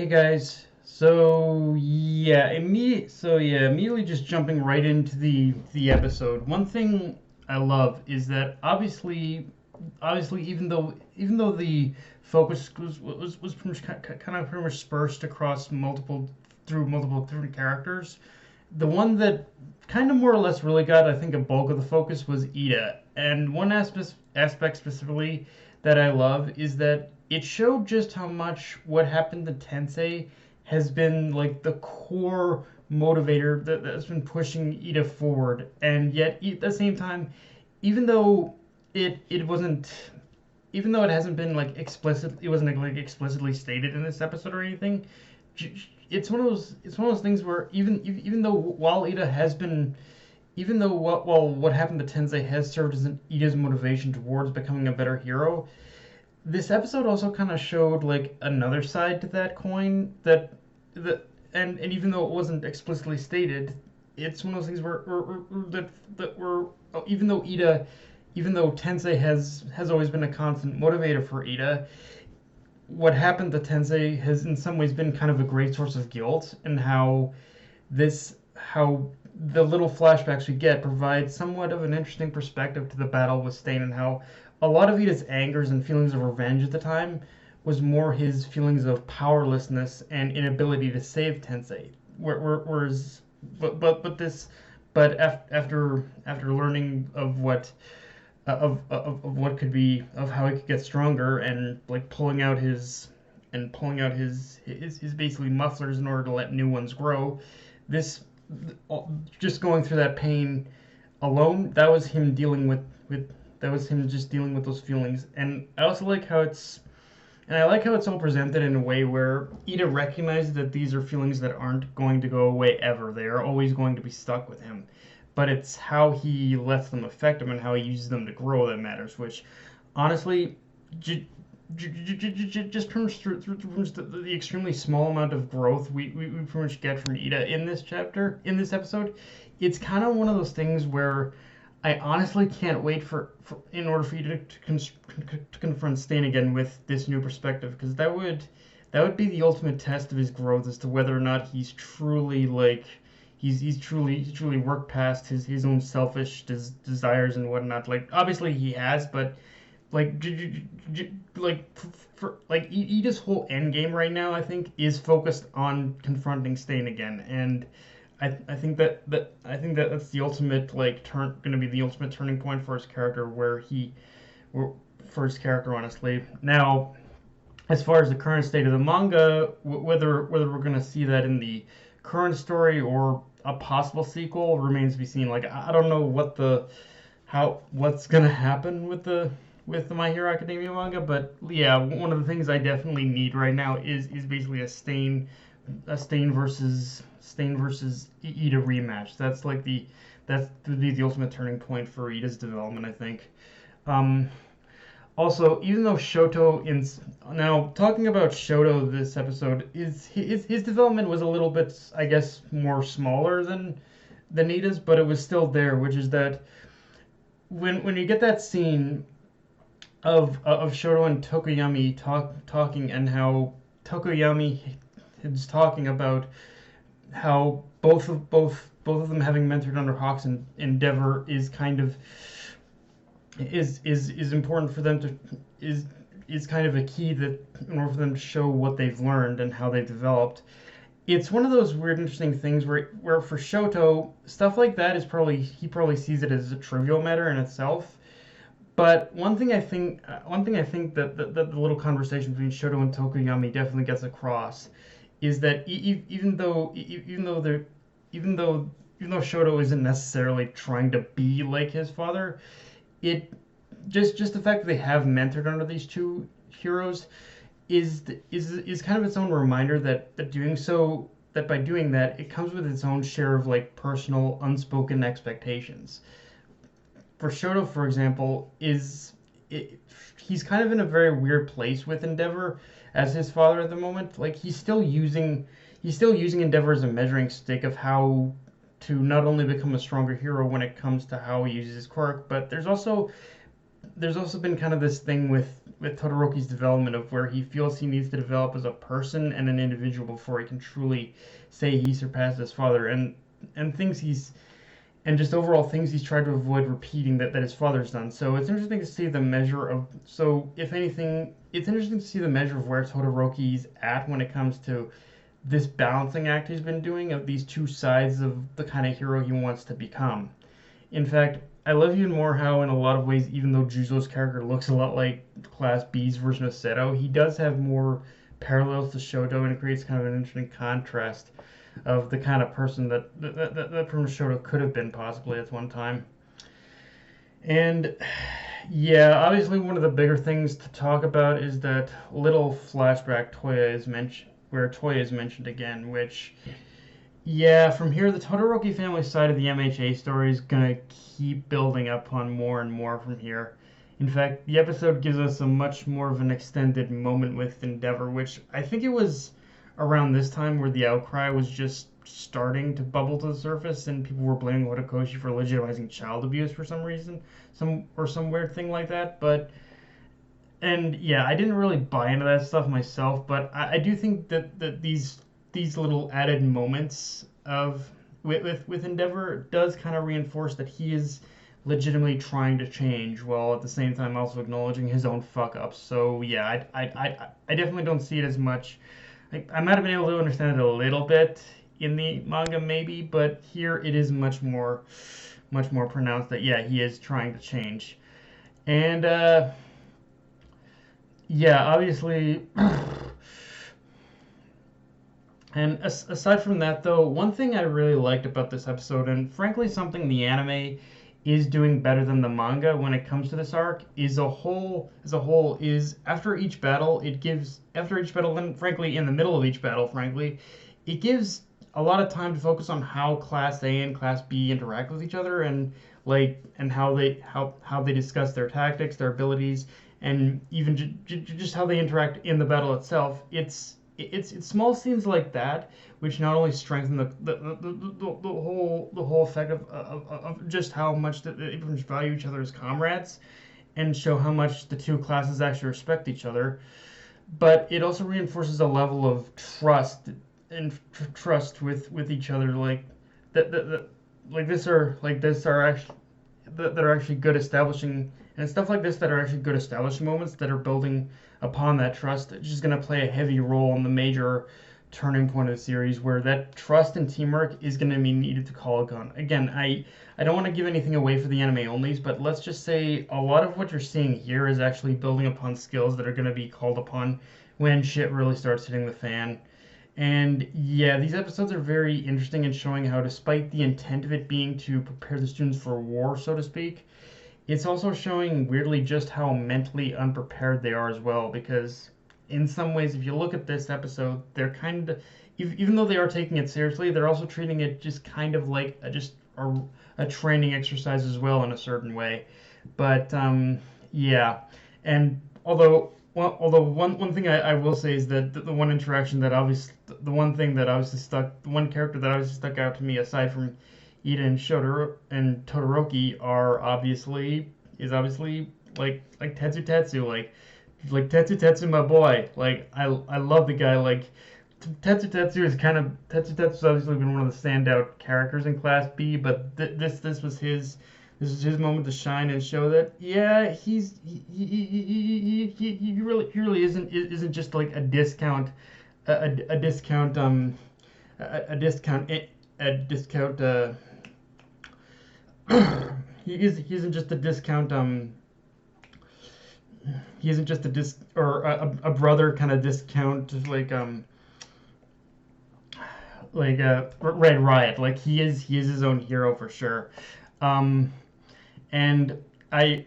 guys. Immediately just jumping right into the episode. One thing I love is that obviously, even though the focus was pretty much dispersed across multiple different characters, the one that kind of more or less really got, I think, a bulk of the focus was Iida. And one aspect specifically that I love is that it showed just how much what happened to Tensei has been like the core motivator that's been pushing Iida forward. And yet, at the same time, even though it wasn't, even though it hasn't been like it wasn't like explicitly stated in this episode or anything, it's one of those things where even though while Iida has been even though what happened to Tensei has served as Iida's motivation towards becoming a better hero, this episode also kind of showed like another side to that coin and even though it wasn't explicitly stated, it's one of those things where even though Tensei has always been a constant motivator for Iida, what happened to Tensei has in some ways been kind of a great source of guilt, and how the little flashbacks we get provide somewhat of an interesting perspective to the battle with Stain, and how a lot of Iida's angers and feelings of revenge at the time was more his feelings of powerlessness and inability to save Tensei. Whereas, after learning of what could be of how he could get stronger and like pulling out his basically mufflers in order to let new ones grow, this just going through that pain alone, that was him just dealing with those feelings. And I also like how it's all presented in a way where Iida recognizes that these are feelings that aren't going to go away ever. They are always going to be stuck with him. But it's how he lets them affect him and how he uses them to grow that matters, which honestly, just through the extremely small amount of growth we pretty much get from Iida in this episode, it's kind of one of those things where I honestly can't wait in order for you to confront Stain again with this new perspective, because that would be the ultimate test of his growth as to whether or not he's truly like he's truly worked past his own selfish desires and whatnot. Like obviously he has, but like Iida's whole end game right now, I think, is focused on confronting Stain again, and I think that's the ultimate going to be the ultimate turning point for his character, for his character, honestly. Now, as far as the current state of the manga, whether we're going to see that in the current story or a possible sequel remains to be seen. Like I don't know what's going to happen with the My Hero Academia manga, but yeah, one of the things I definitely need right now is basically a Stain versus Iida rematch. That's would be the ultimate turning point for Iida's development, I think. Also, even though now talking about Shoto this episode, his development was a little bit, I guess, more smaller than Iida's, but it was still there, which is that when you get that scene of Shoto and Tokoyami talking, and how Tokoyami is talking about how both of them having mentored under Hawk's endeavor is kind of is important for them to is kind of a key that in order for them to show what they've learned and how they've developed. It's one of those weird, interesting things where for Shoto, stuff like that he probably sees it as a trivial matter in itself. But one thing I think that the little conversation between Shoto and Tokoyami definitely gets across is that even though Shoto isn't necessarily trying to be like his father, it just the fact that they have mentored under these two heroes is kind of its own reminder that by doing that, it comes with its own share of like personal unspoken expectations. For Shoto, for example, he's kind of in a very weird place with Endeavor as his father at the moment. Like he's still using Endeavor as a measuring stick of how to not only become a stronger hero when it comes to how he uses his quirk, but there's also there's also been kind of this thing with Todoroki's development of where he feels he needs to develop as a person and an individual before he can truly say he surpassed his father, and things he's and just overall things he's tried to avoid repeating that his father's done. So it's interesting to see the measure of, so if anything, it's interesting to see the measure of where Todoroki's at when it comes to this balancing act he's been doing of these two sides of the kind of hero he wants to become. In fact, I love even more how, in a lot of ways, even though Juzo's character looks a lot like Class B's version of Seto, he does have more parallels to Shoto, and it creates kind of an interesting contrast of the kind of person that from Shoto could have been possibly at one time. And yeah, obviously one of the bigger things to talk about is that little flashback Toya is mentioned, where Toya is mentioned again, which, yeah, from here the Todoroki family side of the MHA story is gonna keep building up on more and more from here. In fact, the episode gives us a much more of an extended moment with Endeavor, which I think it was around this time where the outcry was just starting to bubble to the surface, and people were blaming Horikoshi for legitimizing child abuse for some reason, some weird thing like that. But and yeah, I didn't really buy into that stuff myself, but I do think that these little added moments of with Endeavor does kind of reinforce that he is legitimately trying to change while at the same time also acknowledging his own fuck ups. So yeah, I definitely don't see it as much. I might have been able to understand it a little bit in the manga maybe, but here it is much more pronounced that yeah, he is trying to change. And yeah, obviously. And aside from that, though, one thing I really liked about this episode, and frankly something the anime is doing better than the manga when it comes to this arc, is after each battle, and frankly in the middle of each battle, frankly, it gives a lot of time to focus on how Class A and Class B interact with each other, and how they discuss their tactics, their abilities, and even just how they interact in the battle itself. It's small scenes like that which not only strengthen the whole effect of just how much they value each other as comrades and show how much the two classes actually respect each other, but it also reinforces a level of trust and trust with each other, like that are actually good establishing, and stuff like this that are actually good establishing moments that are building upon that trust. It's just going to play a heavy role in the major turning point of the series, where that trust and teamwork is going to be needed to call a gun. Again, I don't want to give anything away for the anime onlys, but let's just say a lot of what you're seeing here is actually building upon skills that are going to be called upon when shit really starts hitting the fan. And yeah, these episodes are very interesting in showing how, despite the intent of it being to prepare the students for war, so to speak, it's also showing weirdly just how mentally unprepared they are as well. Because in some ways, if you look at this episode, they're kind of, even though they are taking it seriously, they're also treating it just kind of like a training exercise as well in a certain way. But yeah, and although one thing I will say is that the one interaction that obviously, the one character that obviously stuck out to me aside from Iida and Shotaro and Todoroki is obviously like Tetsu, like Tetsu my boy. Like I love the guy. Like Tetsu's obviously been one of the standout characters in Class B, but this was his moment to shine and show that yeah, he really isn't just like a discount he isn't just a discount he isn't just a brother kind of discount Red Riot. Like he is his own hero for sure. And I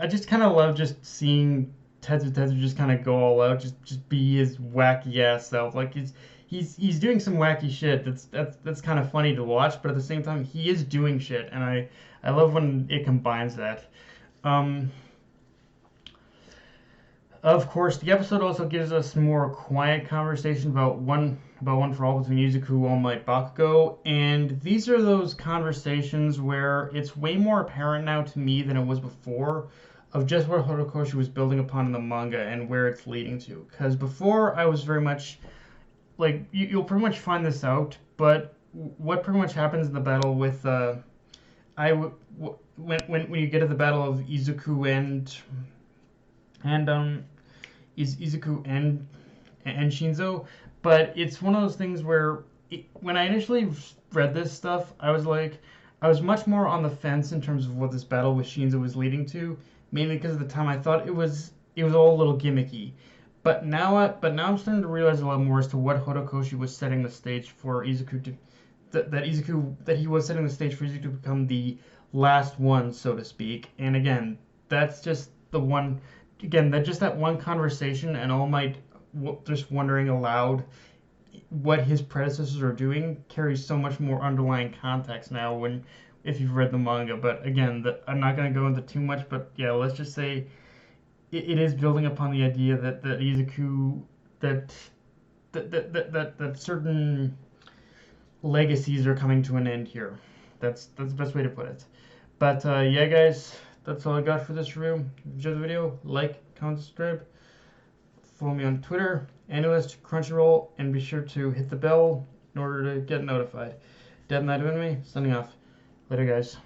just kind of love just seeing Tetsu just kind of go all out, just be his wacky ass self. Like he's doing some wacky shit that's kind of funny to watch, but at the same time he is doing shit, and I love when it combines that. Of course, the episode also gives us more quiet conversation about One for All between Izuku, All Might, Bakugo, and these are those conversations where it's way more apparent now to me than it was before of just what Horikoshi was building upon in the manga and where it's leading to. Because before I was very much like you'll pretty much find this out, but what pretty much happens in the battle with when you get to the battle of Izuku and Izuku and Shinzo, but it's one of those things where when I initially read this stuff, I was much more on the fence in terms of what this battle with Shinzo was leading to, mainly because at the time I thought it was all a little gimmicky. But now I'm starting to realize a lot more as to what Horikoshi was setting the stage for Izuku to that he was setting the stage for Izuku to become the last one, so to speak. And again, that's just the one. Again, that one conversation and All Might just wondering aloud what his predecessors are doing carries so much more underlying context now if you've read the manga. But again, I'm not going to go into too much. But yeah, let's just say it is building upon the idea that Izuku that certain legacies are coming to an end here. That's the best way to put it. But yeah, guys, that's all I got for this review. If you enjoyed the video, like, comment, subscribe. Follow me on Twitter, Analyst, Crunchyroll, and be sure to hit the bell in order to get notified. Dead Night Enemy, signing off. Later, guys.